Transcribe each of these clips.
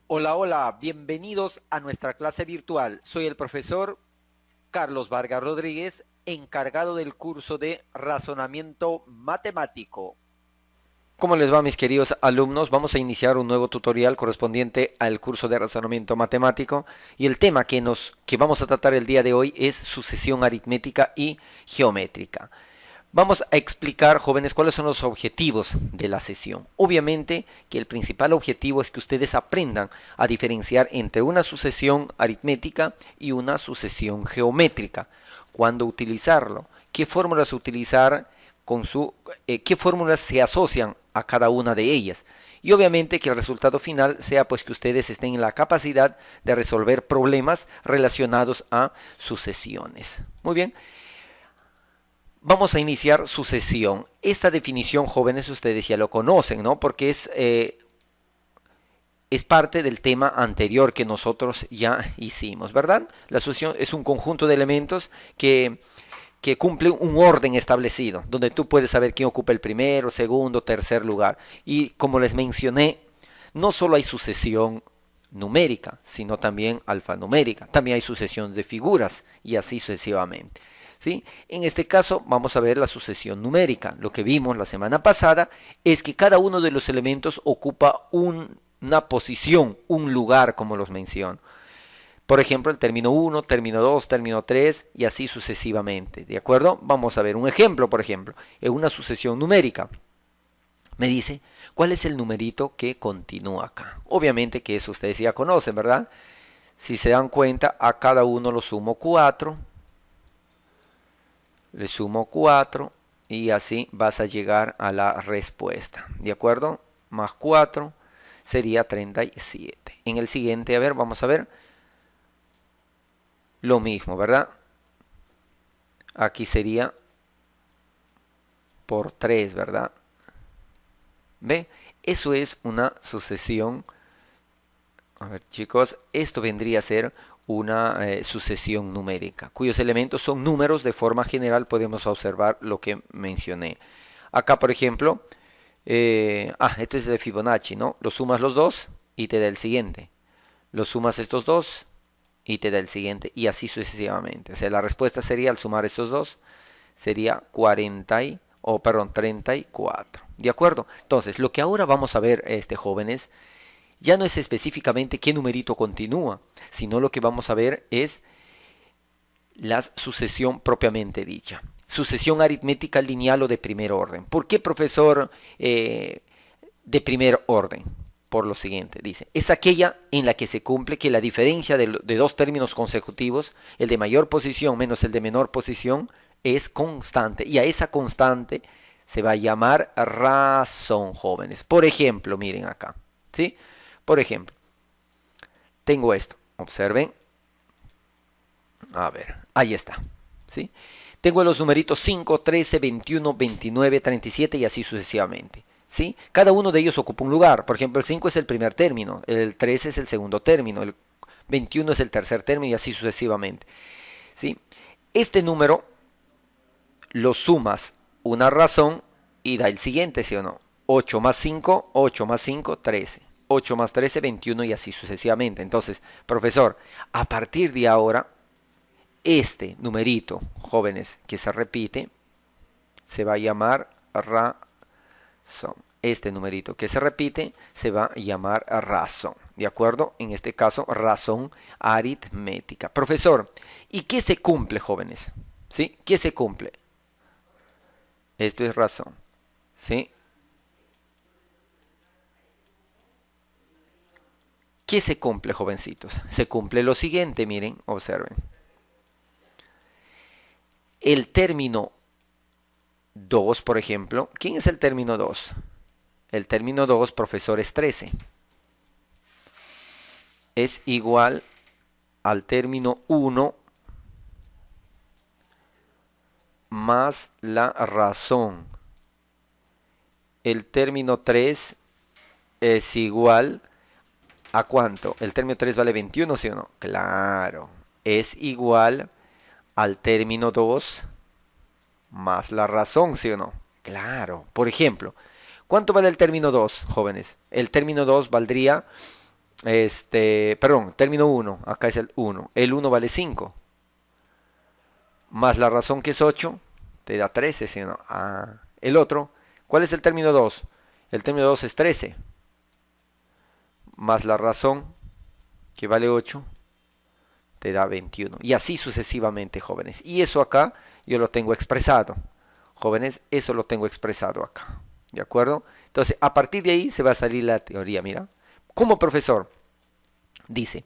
Hola, hola, bienvenidos a nuestra clase virtual. Soy el profesor Carlos Vargas Rodríguez, encargado del curso de razonamiento matemático. ¿Cómo les va, mis queridos alumnos? Vamos a iniciar un nuevo tutorial correspondiente al curso de razonamiento matemático y el tema que vamos a tratar el día de hoy es sucesión aritmética y geométrica. Vamos a explicar, jóvenes, cuáles son los objetivos de la sesión. Obviamente que el principal objetivo es que ustedes aprendan a diferenciar entre una sucesión aritmética y una sucesión geométrica. ¿Cuándo utilizarlo? ¿Qué fórmulas utilizar? Qué fórmulas se asocian a cada una de ellas. Y obviamente que el resultado final sea pues que ustedes estén en la capacidad de resolver problemas relacionados a sucesiones. Muy bien, vamos a iniciar sucesión. Esta definición, jóvenes, ustedes ya lo conocen, ¿no? Porque es parte del tema anterior que nosotros ya hicimos, ¿verdad? La sucesión es un conjunto de elementos que cumple un orden establecido, donde tú puedes saber quién ocupa el primero, segundo, tercer lugar. Y como les mencioné, no solo hay sucesión numérica, sino también alfanumérica. También hay sucesión de figuras y así sucesivamente. ¿Sí? En este caso vamos a ver la sucesión numérica. Lo que vimos la semana pasada es que cada uno de los elementos ocupa una posición, un lugar, como los menciono. Por ejemplo, el término 1, término 2, término 3 y así sucesivamente. ¿De acuerdo? Vamos a ver un ejemplo, por ejemplo. En una sucesión numérica me dice, ¿cuál es el numerito que continúa acá? Obviamente que eso ustedes ya conocen, ¿verdad? Si se dan cuenta, a cada uno lo sumo 4, le sumo 4 y así vas a llegar a la respuesta. ¿De acuerdo? Más 4 sería 37. En el siguiente, a ver, vamos a ver lo mismo, ¿verdad? Aquí sería por 3, ¿verdad? ¿Ve? Eso es una sucesión. A ver, chicos, esto vendría a ser una sucesión numérica, cuyos elementos son números. De forma general podemos observar lo que mencioné. Acá, por ejemplo, esto es de Fibonacci, ¿no? Lo sumas los dos y te da el siguiente. Lo sumas estos dos y te da el siguiente. Y así sucesivamente. O sea, la respuesta sería, al sumar estos dos, sería 34. ¿De acuerdo? Entonces, lo que ahora vamos a ver, jóvenes, ya no es específicamente qué numerito continúa, sino lo que vamos a ver es la sucesión propiamente dicha. Sucesión aritmética lineal o de primer orden. ¿Por qué, profesor, de primer orden? Por lo siguiente, dice, es aquella en la que se cumple que la diferencia de dos términos consecutivos, el de mayor posición menos el de menor posición, es constante. Y a esa constante se va a llamar razón, jóvenes. Por ejemplo, miren acá, ¿sí? Por ejemplo, tengo esto, observen, a ver, ahí está, ¿sí? Tengo los numeritos 5, 13, 21, 29, 37 y así sucesivamente. ¿Sí? Cada uno de ellos ocupa un lugar. Por ejemplo, el 5 es el primer término, el 13 es el segundo término, el 21 es el tercer término y así sucesivamente. ¿Sí? Este número lo sumas una razón y da el siguiente, ¿sí o no? 8 más 5, 8 más 5, 13. 8 más 13, 21 y así sucesivamente. Entonces, profesor, a partir de ahora, este numerito, jóvenes, que se repite, se va a llamar razón. Este numerito que se repite se va a llamar razón. ¿De acuerdo? En este caso, razón aritmética. Profesor, ¿y qué se cumple, jóvenes? ¿Sí? ¿Qué se cumple? Esto es razón. ¿Sí? ¿Qué se cumple, jovencitos? Se cumple lo siguiente, miren, observen. El término 2, por ejemplo. ¿Quién es el término 2? El término 2, profesor, es 13. Es igual al término 1 más la razón. El término 3 es igual a ¿cuánto? El término 3 vale 21, ¿sí o no? Claro. Es igual al término 2 más la razón, ¿sí o no? Claro. Por ejemplo, ¿cuánto vale el término 2, jóvenes? El término 2 valdría perdón, término uno, acá es el uno. El uno vale 5, más la razón que es 8, te da 13, ¿sí o no? Ah, el otro, ¿cuál es el término 2? El término 2 es 13, más la razón que vale 8, te da 21. Y así sucesivamente, jóvenes. Y eso acá yo lo tengo expresado. Jóvenes, eso lo tengo expresado acá. ¿De acuerdo? Entonces, a partir de ahí se va a salir la teoría, mira. Como profesor, dice,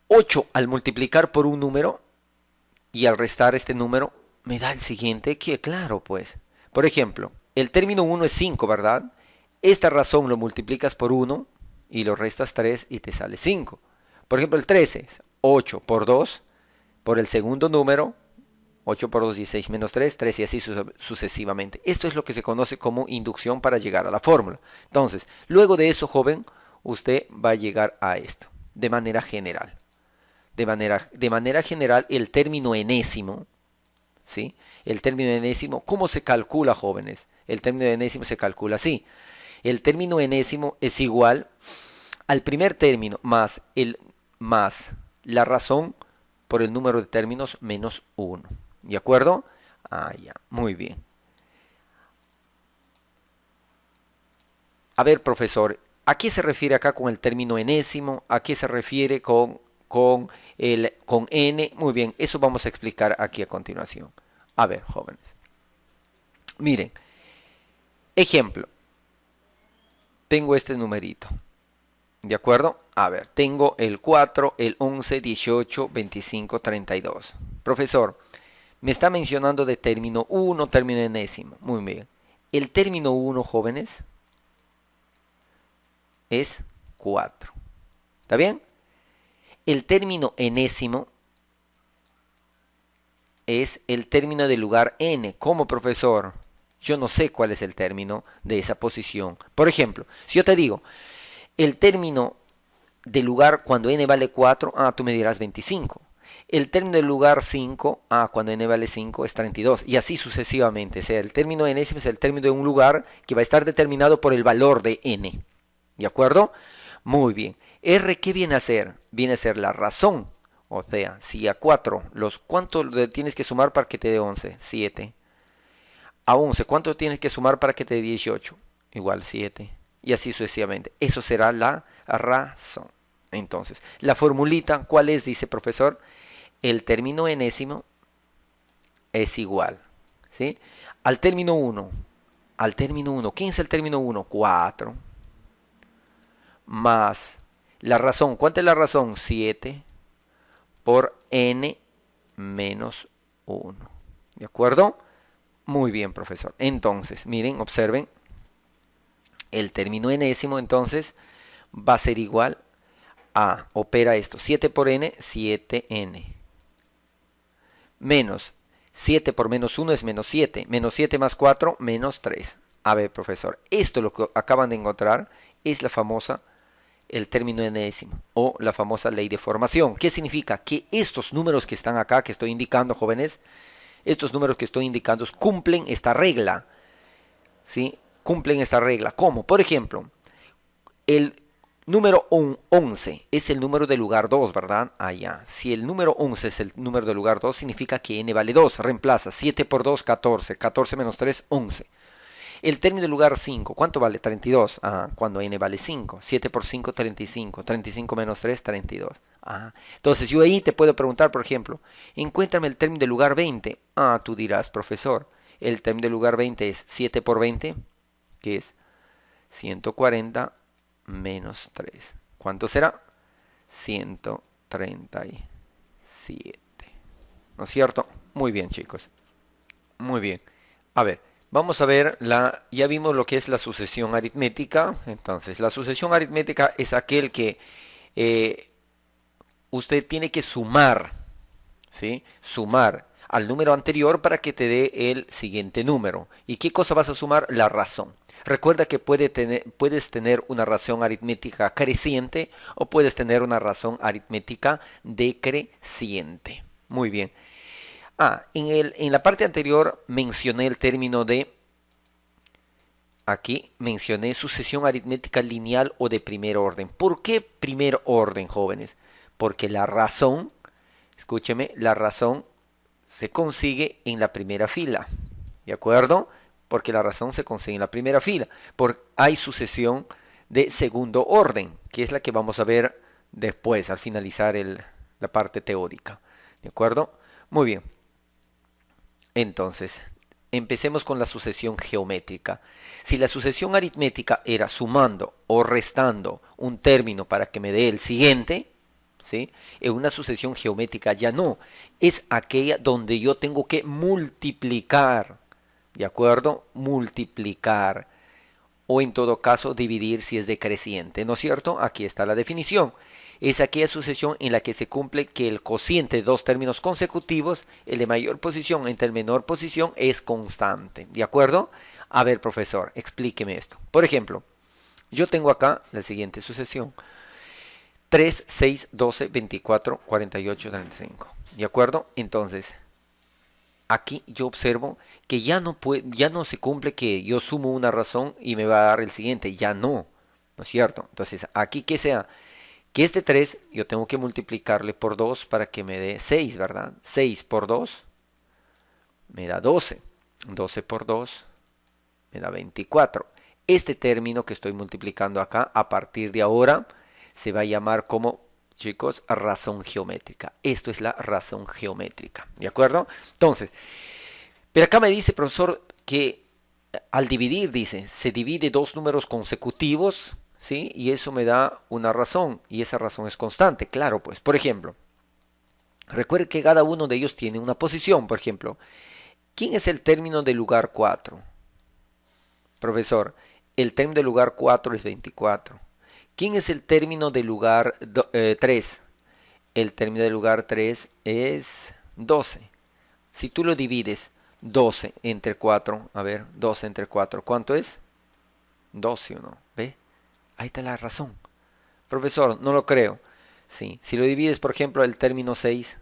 8 al multiplicar por un número y al restar este número, me da el siguiente, que claro, pues. Por ejemplo, el término uno es 5, ¿verdad? Esta razón lo multiplicas por uno y lo restas 3 y te sale 5. Por ejemplo, el 13 es 8 por 2, por el segundo número, 8 por 2, 16 menos 3, 3 y así sucesivamente. Esto es lo que se conoce como inducción para llegar a la fórmula. Entonces, luego de eso, joven, usted va a llegar a esto, de manera general. De manera general, el término enésimo, ¿sí? El término enésimo, ¿cómo se calcula, jóvenes? El término enésimo se calcula así. El término enésimo es igual al primer término más la razón por el número de términos menos uno. ¿De acuerdo? Ah, ya, muy bien. A ver, profesor, ¿a qué se refiere acá con el término enésimo? ¿A qué se refiere con n? Muy bien, eso vamos a explicar aquí a continuación. A ver, jóvenes. Miren, ejemplo, tengo este numerito. ¿De acuerdo? A ver, tengo el 4, el 11, 18, 25, 32. Profesor, me está mencionando de término uno, término enésimo. Muy bien. El término uno, jóvenes, es 4. ¿Está bien? El término enésimo es el término del lugar n. ¿Cómo, profesor? Yo no sé cuál es el término de esa posición. Por ejemplo, si yo te digo, el término del lugar cuando n vale 4, tú me dirás 25. El término del lugar 5, cuando n vale 5 es 32. Y así sucesivamente. O sea, el término enésimo es el término de un lugar que va a estar determinado por el valor de n. ¿De acuerdo? Muy bien. R, ¿qué viene a ser? Viene a ser la razón. O sea, si a 4, ¿cuánto le tienes que sumar para que te dé 11? 7. A 11, ¿cuánto tienes que sumar para que te dé 18? Igual 7. Y así sucesivamente. Eso será la razón. Entonces, la formulita, ¿cuál es? Dice profesor. El término enésimo es igual, ¿sí? Al término 1. Al término 1. ¿Quién es el término 1? 4. Más la razón. ¿Cuánto es la razón? 7 por n menos 1. ¿De acuerdo? Muy bien, profesor. Entonces, miren, observen. El término enésimo, entonces, va a ser igual a, opera esto, 7 por n, 7n. Menos 7 por menos 1 es menos 7. Menos 7 más 4, menos 3. A ver, profesor, esto lo que acaban de encontrar es la famosa, el término enésimo, o la famosa ley de formación. ¿Qué significa? Que estos números que están acá, que estoy indicando, jóvenes, estos números que estoy indicando cumplen esta regla, ¿sí? Cumplen esta regla. ¿Cómo? Por ejemplo, el número 11 es el número del lugar 2, ¿verdad? Ya. Si el número 11 es el número del lugar 2, significa que n vale 2. Reemplaza 7 por 2, 14. 14 menos 3, 11. El término del lugar 5, ¿cuánto vale? 32. Cuando n vale 5. 7 por 5, 35. 35 menos 3, 32. Entonces yo ahí te puedo preguntar, por ejemplo, encuéntrame el término del lugar 20. Tú dirás, profesor, el término del lugar 20 es 7 por 20, que es 140 menos 3. ¿Cuánto será? 137. ¿No es cierto? Muy bien, chicos. Muy bien. A ver, vamos a ver ya vimos lo que es la sucesión aritmética. Entonces, la sucesión aritmética es aquel que eh, usted tiene que sumar, ¿sí? Sumar al número anterior para que te dé el siguiente número. ¿Y qué cosa vas a sumar? La razón. Recuerda que puedes tener una razón aritmética creciente o puedes tener una razón aritmética decreciente. Muy bien. En la parte anterior mencioné el término de aquí mencioné sucesión aritmética lineal o de primer orden. ¿Por qué primer orden, jóvenes? Porque la razón, escúcheme, la razón se consigue en la primera fila. ¿De acuerdo? Porque la razón se consigue en la primera fila. Hay sucesión de segundo orden, que es la que vamos a ver después, al finalizar la parte teórica. ¿De acuerdo? Muy bien. Entonces, empecemos con la sucesión geométrica. Si la sucesión aritmética era sumando o restando un término para que me dé el siguiente, ¿sí? En una sucesión geométrica ya no. Es aquella donde yo tengo que multiplicar. ¿De acuerdo? Multiplicar. O en todo caso dividir si es decreciente. ¿No es cierto? Aquí está la definición. Es aquella sucesión en la que se cumple que el cociente de dos términos consecutivos, el de mayor posición entre el menor posición, es constante. ¿De acuerdo? A ver, profesor, explíqueme esto. Por ejemplo, yo tengo acá la siguiente sucesión. 3, 6, 12, 24, 48, 35. ¿De acuerdo? Entonces, aquí yo observo que ya no se cumple que yo sumo una razón y me va a dar el siguiente. Ya no. ¿No es cierto? Entonces, aquí que sea que este 3 yo tengo que multiplicarle por 2 para que me dé 6, ¿verdad? 6 por 2 me da 12. 12 por 2 me da 24. Este término que estoy multiplicando acá, a partir de ahora, se va a llamar como, chicos, razón geométrica. Esto es la razón geométrica, ¿de acuerdo? Entonces, pero acá me dice, profesor, que al dividir, dice, se divide dos números consecutivos, ¿sí? Y eso me da una razón, y esa razón es constante. Claro, pues, por ejemplo, recuerde que cada uno de ellos tiene una posición. Por ejemplo, ¿quién es el término del lugar 4? Profesor, el término del lugar 4 es 24. ¿Quién es el término del lugar 3? El término del lugar 3 es 12. Si tú lo divides 12 entre 4, a ver, 12 entre 4, ¿cuánto es? 12 o no, ¿ve? Ahí está la razón. Profesor, no lo creo. Sí, si lo divides, por ejemplo, el término 6,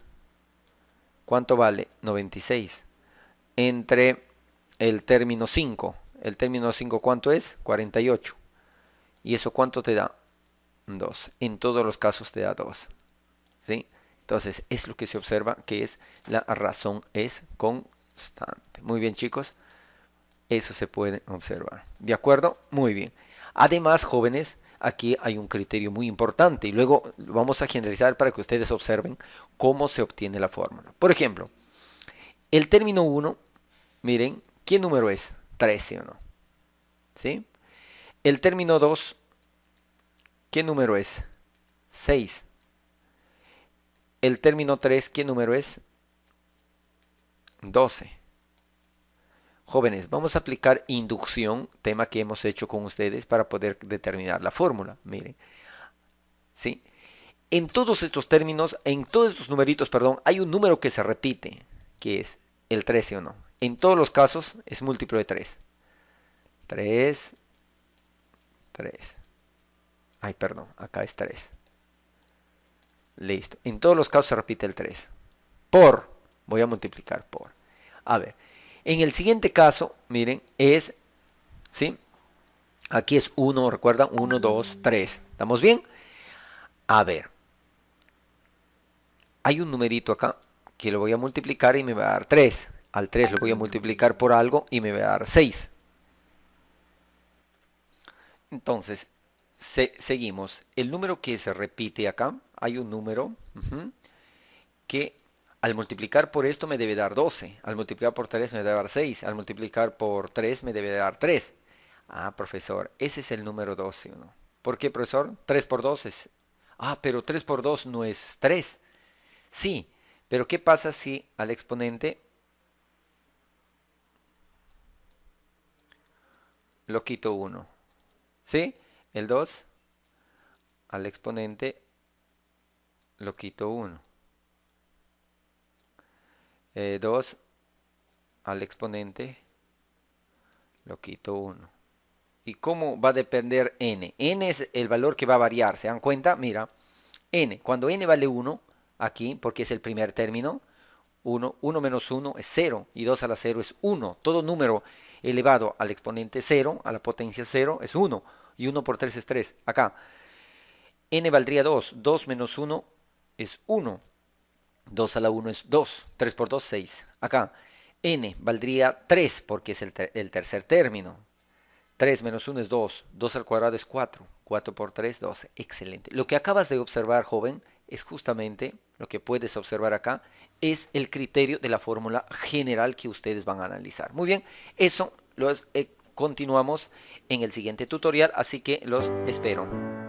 ¿cuánto vale? 96. Entre el término 5, el término 5, ¿cuánto es? 48. ¿Y eso cuánto te da? 2. En todos los casos te da 2. ¿Sí? Entonces, es lo que se observa que es la razón es constante. Muy bien, chicos. Eso se puede observar. ¿De acuerdo? Muy bien. Además, jóvenes, aquí hay un criterio muy importante y luego vamos a generalizar para que ustedes observen cómo se obtiene la fórmula. Por ejemplo, el término 1, miren, ¿qué número es? 13 o no. ¿Sí? El término 2, ¿qué número es? 6. El término 3, ¿qué número es? 12. Jóvenes, vamos a aplicar inducción, tema que hemos hecho con ustedes para poder determinar la fórmula. Miren, ¿sí? En todos estos términos, en todos estos numeritos, perdón, hay un número que se repite, que es el 13 o no. En todos los casos es múltiplo de 3. 3, 3. Ay, perdón, acá es 3. Listo. En todos los casos se repite el 3. Voy a multiplicar por. A ver, en el siguiente caso, miren, es, ¿sí? Aquí es 1, recuerdan, 1, 2, 3. ¿Estamos bien? A ver, hay un numerito acá que lo voy a multiplicar y me va a dar 3. Al 3 lo voy a multiplicar por algo y me va a dar 6. Entonces, seguimos. El número que se repite acá, hay un número que al multiplicar por esto me debe dar 12. Al multiplicar por 3 me debe dar 6. Al multiplicar por 3 me debe dar 3. Ah, profesor, ese es el número 12, ¿o no? ¿Por qué, profesor? 3 por 2 es... Ah, pero 3 por 2 no es 3. Sí, pero ¿qué pasa si al exponente lo quito 1? ¿Sí? El 2 al exponente lo quito 1. 2 al exponente lo quito 1. ¿Y cómo va a depender n? N es el valor que va a variar. ¿Se dan cuenta? Mira, n. Cuando n vale 1, aquí, porque es el primer término, 1 menos 1 es 0 y 2 a la 0 es 1. Todo número elevado al exponente 0, a la potencia 0, es 1. Y 1 por 3 es 3. Acá, n valdría 2. 2 menos 1 es 1. 2 a la 1 es 2. 3 por 2, 6. Acá, n valdría 3 porque es el tercer término. 3 menos 1 es 2. 2 al cuadrado es 4. 4 por 3, 12. Excelente. Lo que acabas de observar, joven, es justamente lo que puedes observar acá, es el criterio de la fórmula general que ustedes van a analizar. Muy bien, eso lo continuamos en el siguiente tutorial, así que los espero.